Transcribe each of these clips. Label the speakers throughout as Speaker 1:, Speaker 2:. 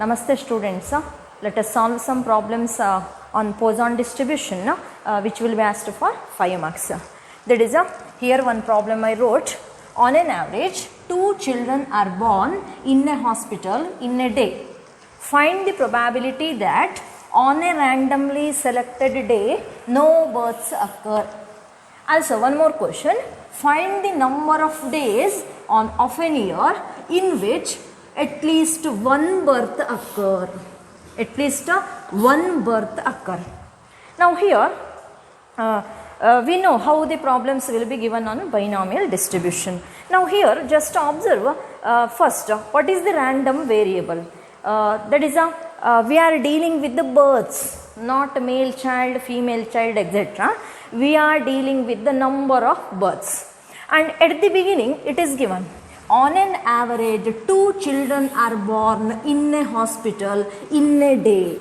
Speaker 1: Namaste students. Let us solve some problems on Poisson distribution which will be asked for 5 marks. That is here one problem I wrote. On an average 2 children are born in a hospital in a day. Find the probability that on a randomly selected day no births occur. Also one more question. Find the number of days of an year in which at least one birth occur. At least one birth occur. Now here we know how the problems will be given on binomial distribution. Now here just observe first what is the random variable. That is we are dealing with the births, not male child, female child, etc. We are dealing with the number of births. And at the beginning it is given on an average 2 children are born in a hospital in a day.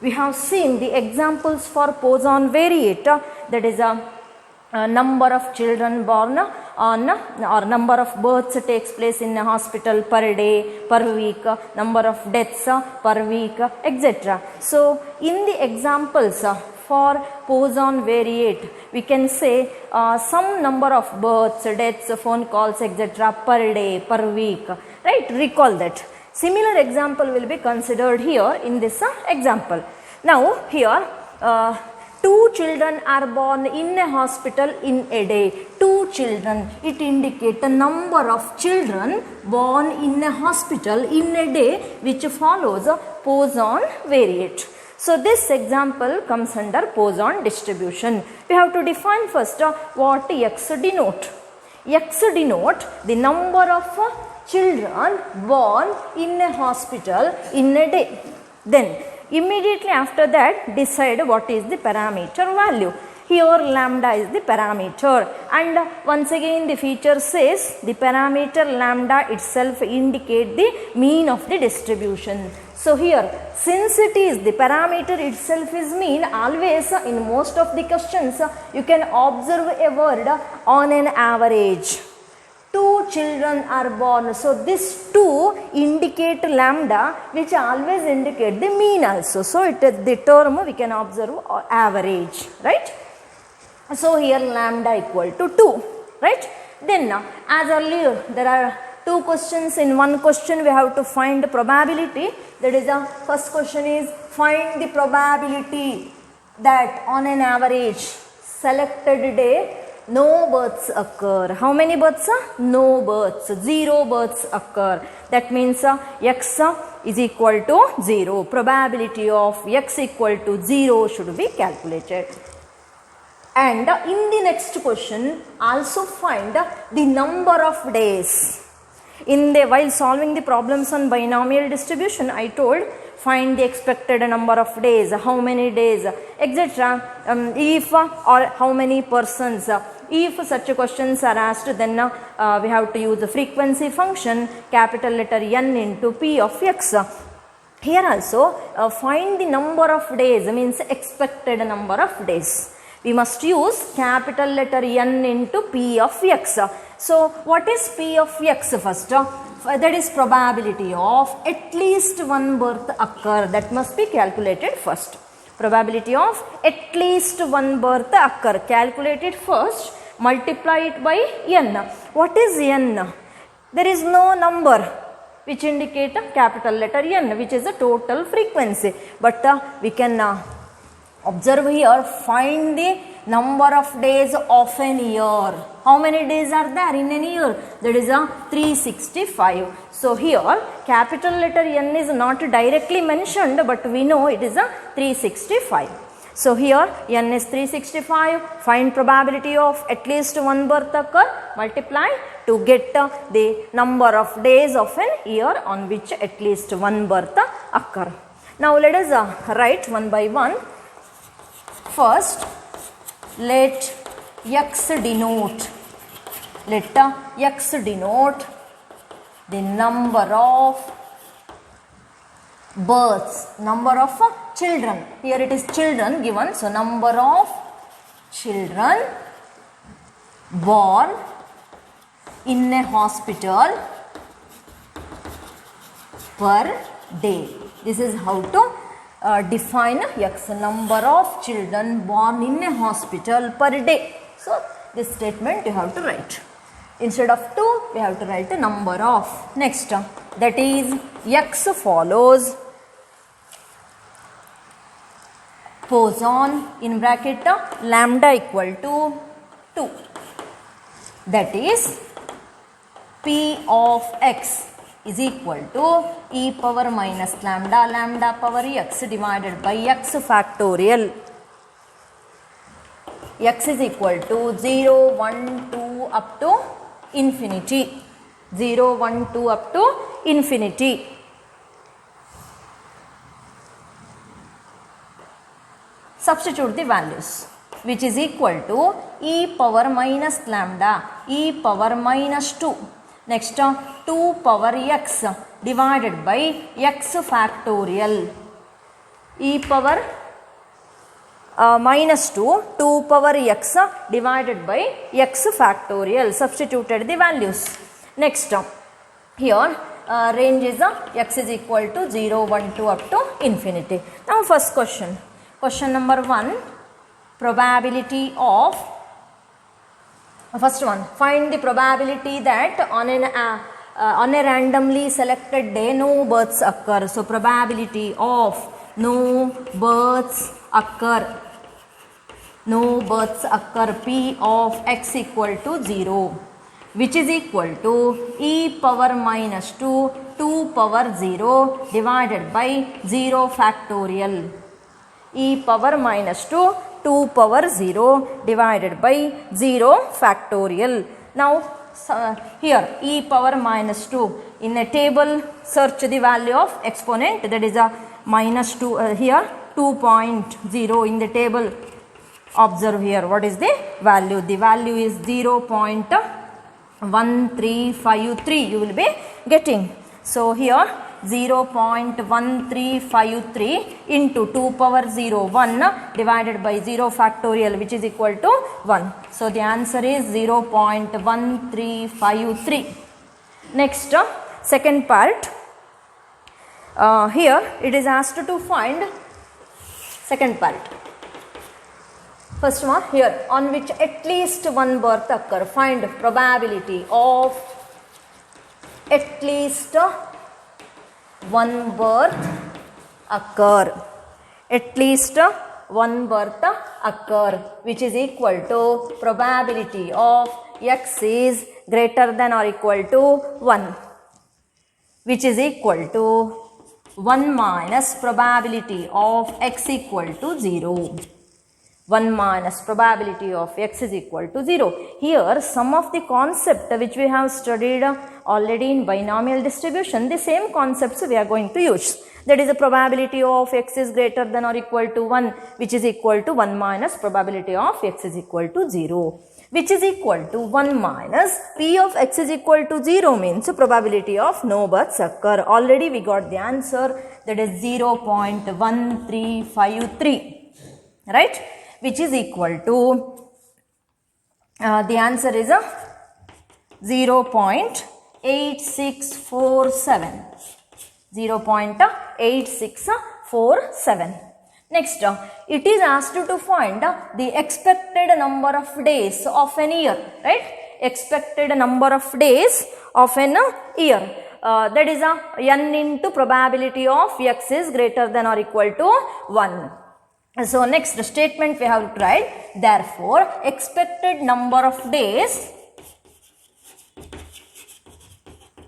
Speaker 1: We have seen the examples for Poisson variate, that is a number of children born on or number of births takes place in a hospital per day, per week, number of deaths per week, etc. So in the examples for Poisson variate, we can say some number of births, deaths, phone calls, etc. per day, per week, right? Recall that. Similar example will be considered here in this example. Now here 2 children are born in a hospital in a day. 2 children, it indicates the number of children born in a hospital in a day which follows Poisson variate. So this example comes under Poisson distribution. We have to define first what X denote. X denote the number of children born in a hospital in a day. Then immediately after that decide what is the parameter value. Here lambda is the parameter, and once again the feature says the parameter lambda itself indicate the mean of the distribution. So here since it is the parameter itself is mean, always in most of the questions you can observe a word on an average. 2 children are born. So this 2 indicate lambda which always indicate the mean also. So it is the term we can observe average, right? So here lambda equal to 2, right? Then as earlier there are 2 questions. In one question we have to find probability. That is the first question is find the probability that on an average selected day no births occur. How many births? No births. 0 births occur. That means x is equal to 0. Probability of x equal to 0 should be calculated. And in the next question also find the number of days. While solving the problems on binomial distribution, I told find the expected number of days, how many days, etc. If or how many persons. If such questions are asked, then we have to use the frequency function, capital letter N into P of x. Here also find the number of days, means expected number of days. We must use capital letter N into P of x. So what is P of x first? That is probability of at least one birth occur. That must be calculated first. Probability of at least one birth occur. Calculate it first. Multiply it by n. What is n? There is no number which indicate a capital letter N, which is a total frequency. But we can observe here, find the number of days of an year. How many days are there in an year? That is 365. So here capital letter N is not directly mentioned, but we know it is 365. So here N is 365. Find probability of at least one birth occur. Multiply to get the number of days of an year on which at least one birth occur. Now let us write one by one. First, let x denote the number of births, number of children. Here it is children given, so number of children born in a hospital per day. This is how to define X, number of children born in a hospital per day. So this statement you have to write. Instead of 2, we have to write the number of. Next, that is X follows Poisson in bracket lambda equal to 2. That is P of X is equal to e power minus lambda, lambda power x divided by x factorial. X is equal to 0, 1, 2 up to infinity. 0, 1, 2 up to infinity. Substitute the values, which is equal to e power minus lambda, e power minus 2. Next, 2 power x divided by x factorial. E power minus 2, 2 power x divided by x factorial. Substituted the values. Next, here range is x is equal to 0, 1, 2 up to infinity. Now first question. Question number 1, probability of, first one, find the probability that on a randomly selected day no births occur. So probability of no births occur. No births occur, P of x equal to 0, which is equal to e power minus 2, 2 power 0 divided by 0 factorial. E power minus 2, 2 power 0 divided by 0 factorial. Now here e power minus 2, in a table search the value of exponent, that is a minus 2, here 2.0 in the table. Observe here what is the value. The value is 0.1353 you will be getting. So here 0.1353 into 2 power 0, 1 divided by 0 factorial, which is equal to 1. So the answer is 0.1353. Next, second part. Here it is asked to find second part. First one, here on which at least one birth occur. Find probability of at least one birth occur. At least one birth occur, which is equal to probability of x is greater than or equal to 1, which is equal to 1 minus probability of x equal to 0. 1 minus probability of x is equal to 0. Here some of the concept which we have studied already in binomial distribution, the same concepts we are going to use. That is the probability of x is greater than or equal to 1, which is equal to 1 minus probability of x is equal to 0, which is equal to 1 minus p of x is equal to 0 means probability of no births occur. Already we got the answer, that is 0.1353, right? Which is equal to, the answer is 0.8647. 0.8647. Next, it is asked to find the expected number of days of an year, right? Expected number of days of an year. That is n into probability of x is greater than or equal to 1. So next statement we have to write, therefore expected number of days,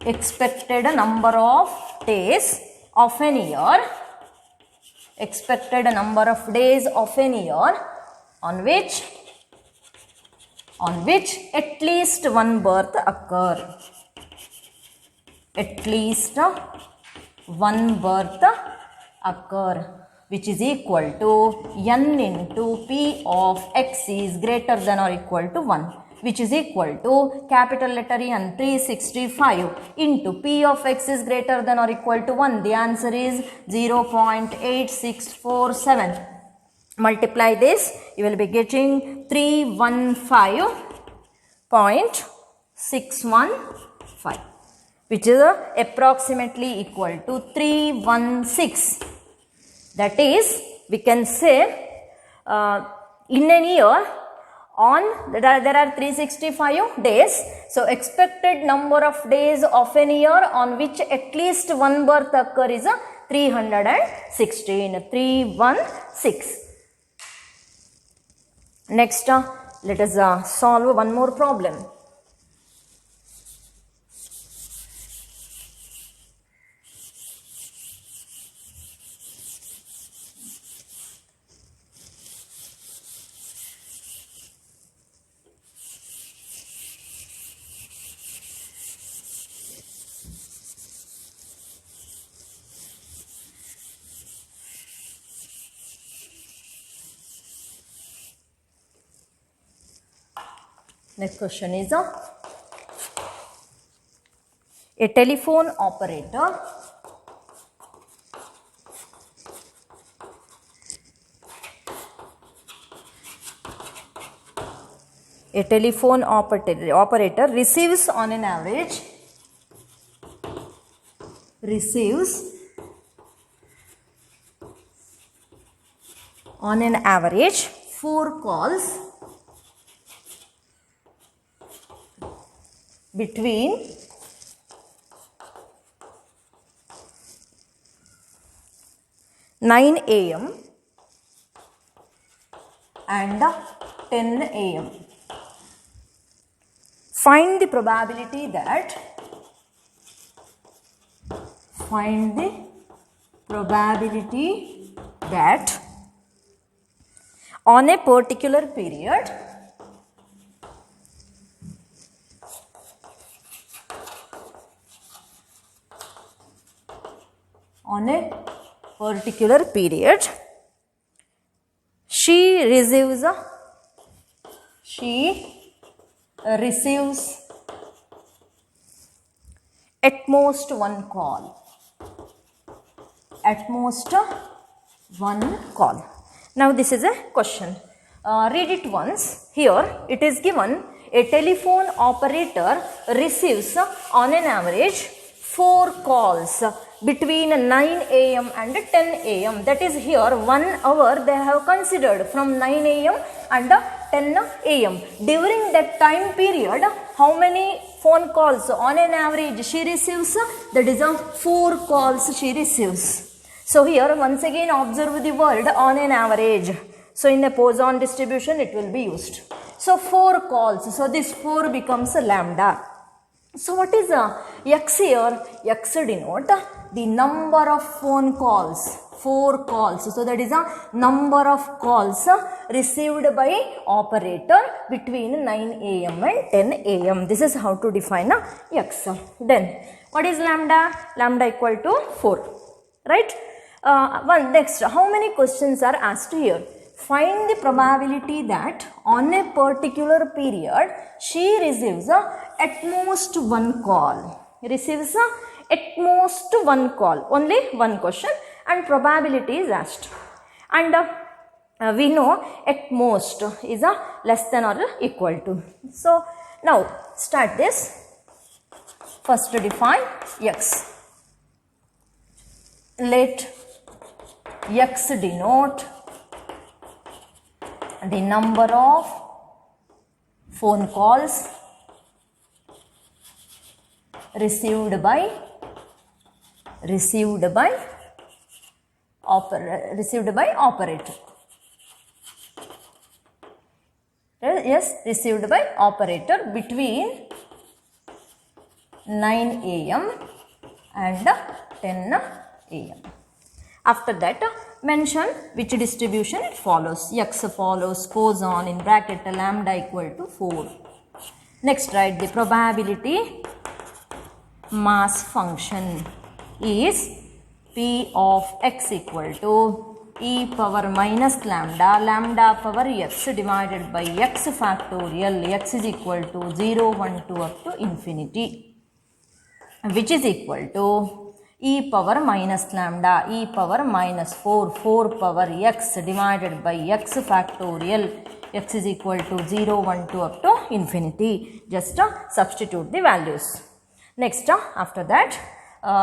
Speaker 1: expected number of days of an year, expected number of days of an year on which at least one birth occur. At least one birth occur, which is equal to n into p of x is greater than or equal to 1, which is equal to capital letter N 365 into p of x is greater than or equal to 1. The answer is 0.8647. Multiply this, you will be getting 315.615. which is approximately equal to 316. That is, we can say in a year, there are 365 days. So expected number of days of a year on which at least one birth occur is 316. 316. Next, let us solve one more problem. Next question is a telephone operator receives on an average 4 calls between 9 a.m. and 10 a.m. Find the probability that on a particular period she receives at most one call. Now this is a question. Read it once. Here it is given a telephone operator receives on an average 4 calls between 9 a.m. and 10 a.m. That is, here 1 hour they have considered from 9 a.m. and 10 a.m. During that time period, how many phone calls on an average she receives? That is 4 calls she receives. So here once again observe the word on an average. So in the Poisson distribution it will be used. So 4 calls. So this 4 becomes lambda. So what is x here? X denote the number of phone calls. 4 calls. So that is a number of calls received by operator between 9 a.m. and 10 a.m. This is how to define x. Then what is lambda? Lambda equal to 4. Right? Next, how many questions are asked here? Find the probability that on a particular period she receives at most one call. Only one question, and probability is asked. And we know at most is less than or equal to. So now start this. First define x. Let x denote the number of phone calls received by operator. Yes, received by operator between 9 a.m. and 10 a.m. After that, mention which distribution it follows. X follows Poisson in bracket lambda equal to 4. Next, write the probability mass function is P of x equal to e power minus lambda power x divided by x factorial. X is equal to 0, 1, 2 up to infinity, which is equal to e power minus lambda, e power minus 4 power x divided by x factorial. X is equal to 0, 1, 2 up to infinity. Just substitute the values. Next, after that,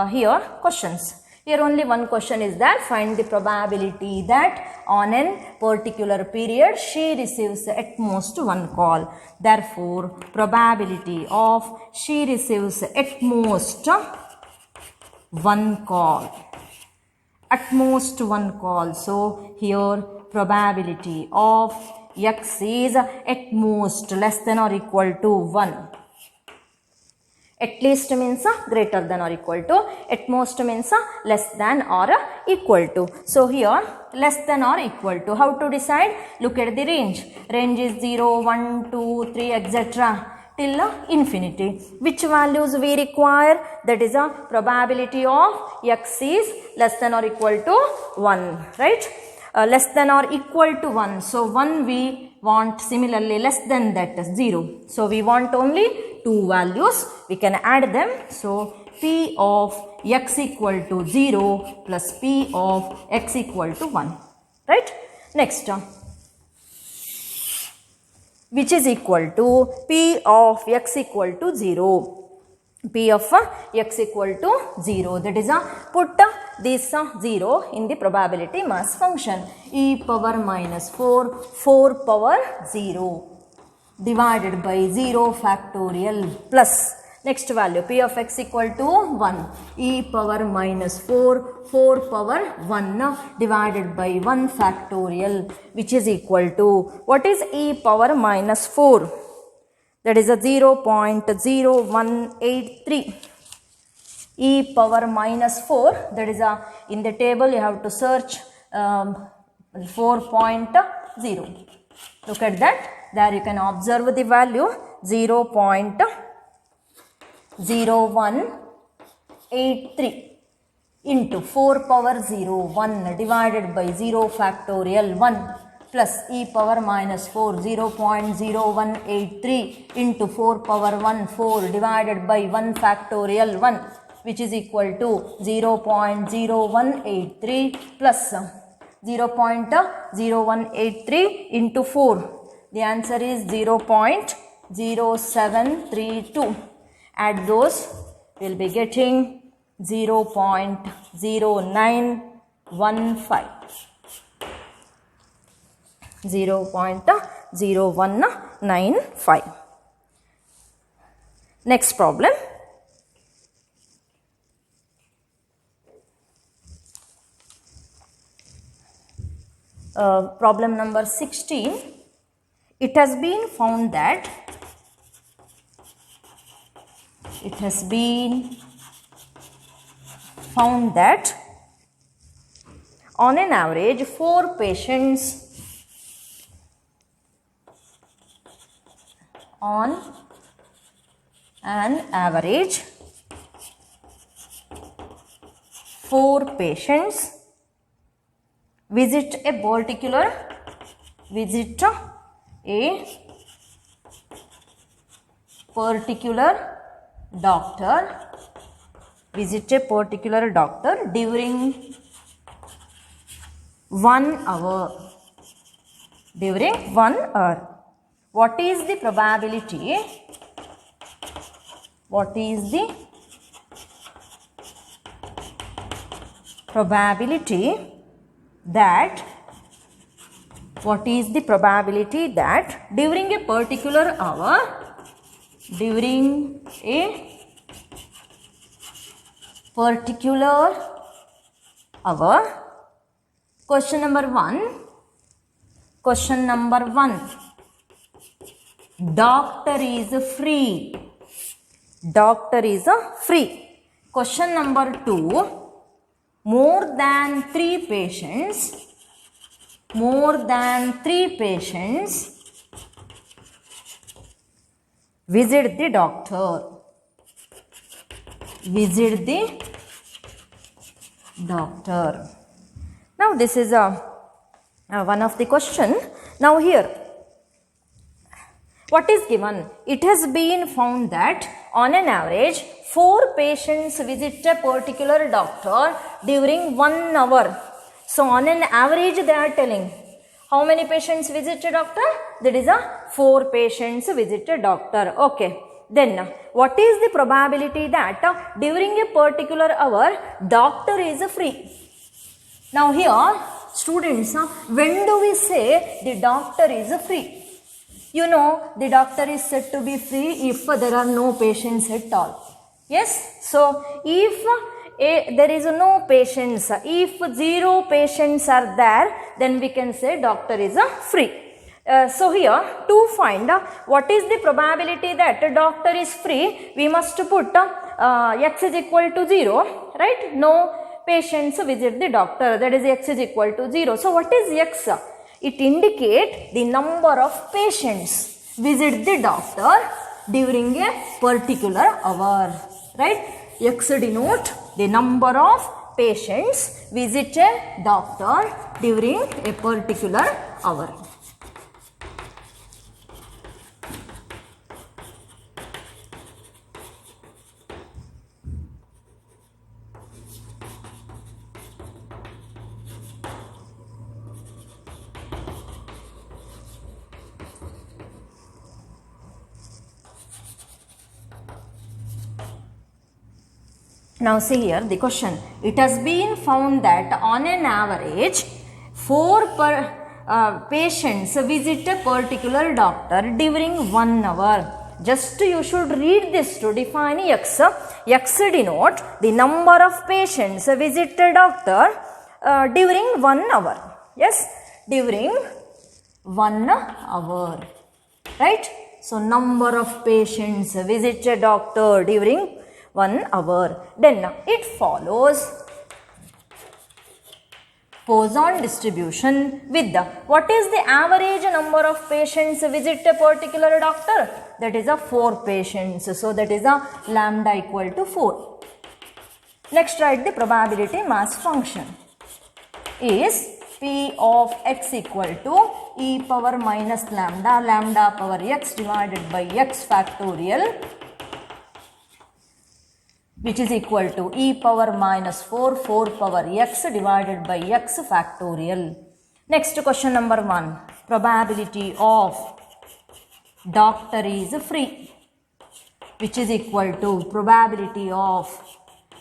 Speaker 1: here questions. Here only one question is there. Find the probability that on a particular period she receives at most one call. Therefore, probability of she receives at most one call. At most one call. So, here probability of X is at most less than or equal to 1. At least means greater than or equal to. At most means less than or equal to. So, here less than or equal to. How to decide? Look at the range. Range is 0, 1, 2, 3, etc. till infinity. Which values we require? That is a probability of X is less than or equal to 1. Right? Less than or equal to 1. So, 1 we want, similarly less than that is 0. So, we want only 2 values. We can add them. So, P of X equal to 0 plus P of X equal to 1. Right? Next, which is equal to P of X equal to 0. P of X equal to 0. That is, put this 0 in the probability mass function. E power minus 4, 4 power 0 divided by 0 factorial plus next value P of X equal to 1. E power minus 4, 4 power 1 divided by 1 factorial, which is equal to, what is E power minus 4? That is a 0.0183. E power minus 4, that is a, in the table you have to search 4.0. Look at that. There you can observe the value 0.0183 into 4 power 0, 1 divided by 0 factorial 1 plus e power minus 4, 0.0183 into 4 power 1, 4 divided by 1 factorial 1, which is equal to 0.0183 plus 0.0183 into 4. The answer is 0.0732. Add those, we will be getting 0.0915. 0.0195. Next problem. Problem number 16. It has been found that on an average 4 patients visit a particular doctor during 1 hour. What is the probability? What is the probability that during a particular hour, question number 1, doctor is free. Question number 2, more than 3 patients visit the doctor. Now this is one of the question. Now here, what is given? It has been found that on an average 4 patients visit a particular doctor during 1 hour. So on an average they are telling how many patients visit a doctor? That is 4 patients visit a doctor. Okay. Then what is the probability that during a particular hour doctor is free? Now here students, when do we say the doctor is free? You know, the doctor is said to be free if there are no patients at all. Yes, so if there is no patients, if 0 patients are there, then we can say doctor is free. So here to find what is the probability that a doctor is free, we must put x is equal to 0, right? No patients visit the doctor, that is x is equal to 0. So what is x? It indicates the number of patients visit the doctor during a particular hour, right? X denote the number of patients visit a doctor during a particular hour. Now see here the question. It has been found that on an average 4 patients visit a particular doctor during 1 hour. Just you should read this to define x. X denote the number of patients visit a doctor during 1 hour. Yes, during 1 hour. Right? So number of patients visit a doctor during 1 hour. Then it follows Poisson distribution with the what is the average number of patients visit a particular doctor? That is 4 patients. So that is lambda equal to 4. Next write the probability mass function is P of x equal to e power minus lambda power x divided by x factorial, which is equal to e power minus 4 power x divided by x factorial. Next question number 1. Probability of doctor is free, which is equal to probability of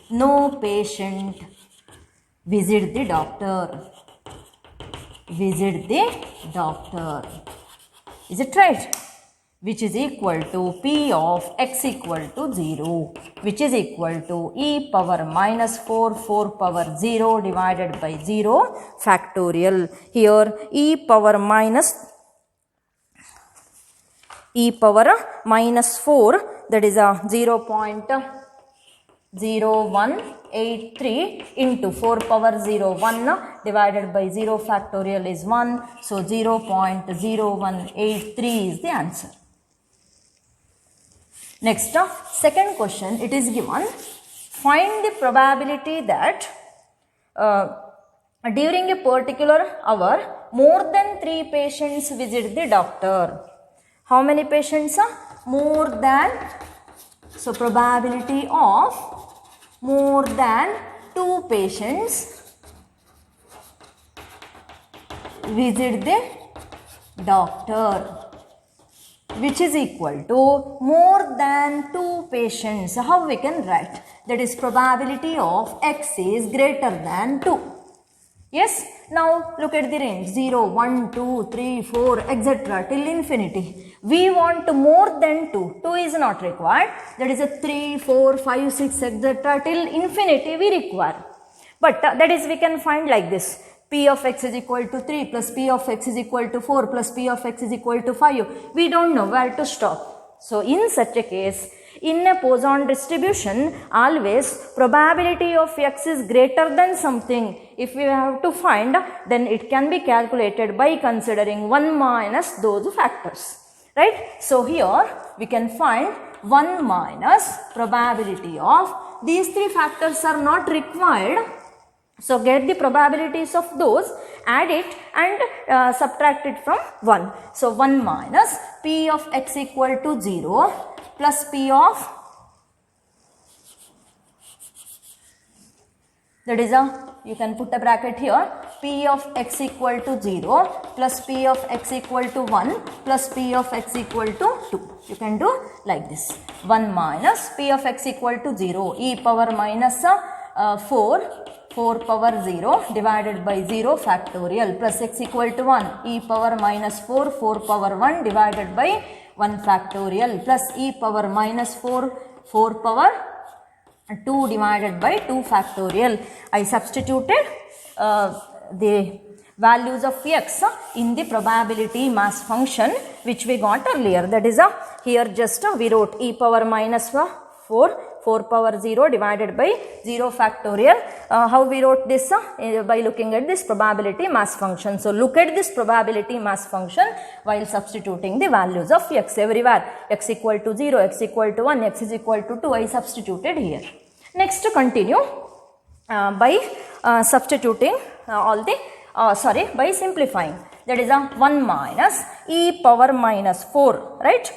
Speaker 1: no patient visit the doctor. Visit the doctor. Is it right? Which is equal to P of x equal to 0, which is equal to e power minus 4 power 0 divided by 0 factorial. Here e power minus 4, that is a 0.0183 into 4 power 01 divided by 0 factorial is 1. So 0.0183 is the answer. Next, second question, it is given, find the probability that during a particular hour, more than 3 patients visit the doctor. How many patients? More than, so probability of more than 2 patients visit the doctor, which is equal to more than 2 patients. How we can write? That is probability of x is greater than 2. Yes. Now look at the range 0, 1, 2, 3, 4 etc. till infinity. We want more than 2. 2 is not required. That is a 3, 4, 5, 6 etc. till infinity we require. But that is we can find like this. P of x is equal to 3 plus P of x is equal to 4 plus P of x is equal to 5. We don't know where to stop. So in such a case, in a Poisson distribution, always probability of x is greater than something. If we have to find, then it can be calculated by considering 1 minus those factors. Right? So here we can find 1 minus probability of these 3 factors are not required. So get the probabilities of those, add it and subtract it from 1. So 1 minus P of x equal to 0 plus P of, that is you can put a bracket here, p of x equal to 0 plus p of x equal to 1 plus p of x equal to 2. You can do like this. 1 minus p of x equal to 0 e power minus 4 power 0 divided by 0 factorial plus x equal to 1 e power minus 4 power 1 divided by 1 factorial plus e power minus 4 power 2 divided by 2 factorial. I substituted the values of x in the probability mass function which we got earlier. That is here just we wrote e power minus 4 power 0 divided by 0 factorial. How we wrote this? By looking at this probability mass function. So look at this probability mass function while substituting the values of x everywhere. X equal to 0, x equal to 1, x is equal to 2. I substituted here. Next continue by substituting all the by simplifying. That is 1 minus e power minus 4, right?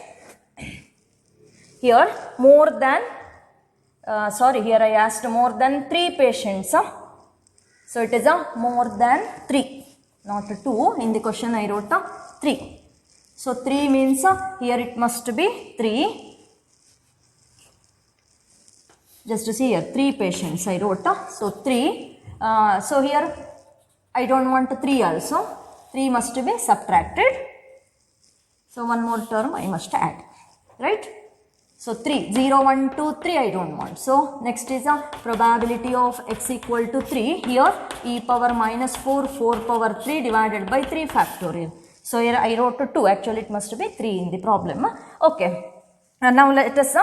Speaker 1: Here more than here I asked more than 3 patients. So it is more than 3, not 2. In the question I wrote 3. So 3 means here it must be 3. Just to see here 3 patients I wrote. So 3. So here I don't want 3 also. 3 must be subtracted. So one more term I must add, right? So 3, 0, 1, 2, 3 I don't want. So next is a probability of x equal to 3. Here e power minus 4 power 3 divided by 3 factorial. So here I wrote 2. Actually it must be 3 in the problem. Okay. And now let us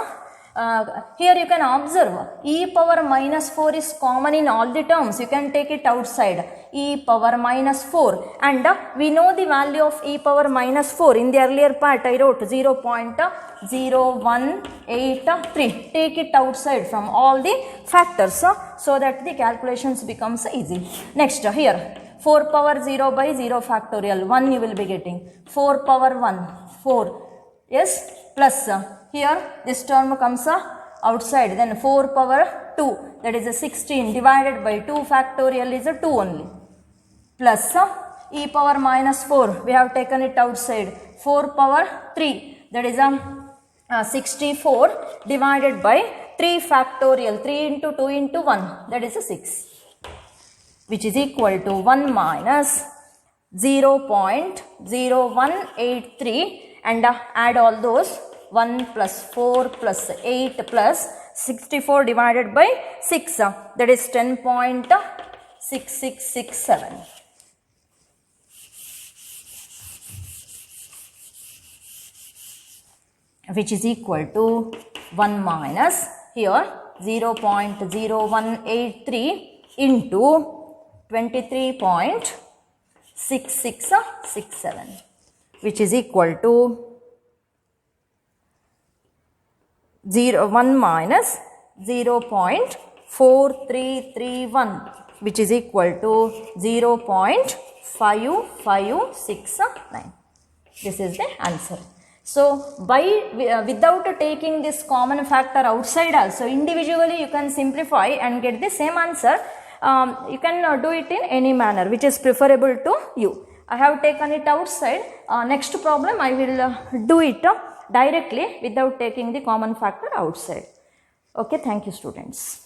Speaker 1: here you can observe e power minus 4 is common in all the terms. You can take it outside. E power minus 4 and we know the value of e power minus 4. In the earlier part I wrote 0.0183. Take it outside from all the factors so that the calculations becomes easy. Next here 4 power 0 by 0 factorial 1 you will be getting. 4 power 1 4, yes, plus here this term comes outside, then 4 power 2 that is a 16 divided by 2 factorial is a 2 only, plus e power minus 4 we have taken it outside, 4 power 3 that is 64 divided by 3 factorial, 3 into 2 into 1 that is a 6, which is equal to 1 minus 0.0183 and add all those 1 plus 4 plus 8 plus 64 divided by 6 that is 10.6667, which is equal to 1 minus here 0.0183 into 23.6667, which is equal to 1 minus 0.4331, which is equal to 0.5569. This is the answer. So without taking this common factor outside also, individually you can simplify and get the same answer. You can do it in any manner which is preferable to you. I have taken it outside. Next problem I will do it directly without taking the common factor outside. Okay, thank you students.